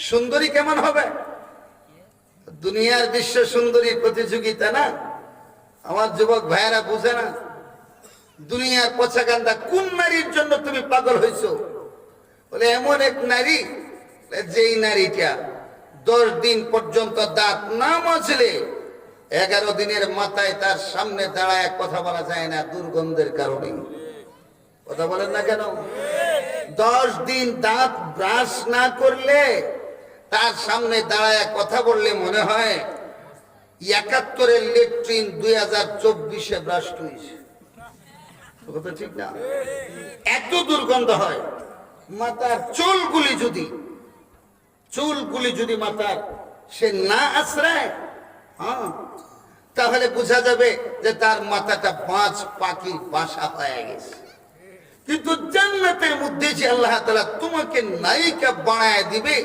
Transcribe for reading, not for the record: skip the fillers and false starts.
সুন্দরী কেমন হবে? দুনিয়ার বিশ্ব সুন্দরীর প্রতিযোগিতা না। আমার যুবক ভাইয়েরা বুঝে না, দুনিয়ার পছাকান্দা কোন নারীর জন্য তুমি পাগল হয়েছো? বলে এমন এক নারী, যেই নারীটা 10 দিন পর্যন্ত দাঁত না মাজলে 11 দিনের মাথায় তার সামনে দাঁড়ায় কথা বলা যায় না, দুর্গন্ধের কারণে। কথা বলেন না কেন? 10 দিন দাঁত ব্রাশ না করলে তার সামনে দাঁড়ায় কথা বললে মনে হয় 71-এর লেট্রিন 2024-এ ব্রাশ হয়েছে। কথা ঠিক না? এত দুর্গন্ধ হয়। মাথার চুলগুলি যদি মাথার সে না আশ্রয়, তাহলে বোঝা যাবে যে তার মাথাটা 5 পাখির বাসা হয়ে গেছে। কিন্তু জান্নাতের মধ্যে যে আল্লাহ তাআলা তোমাকে নায়িকা বানায় দিবে,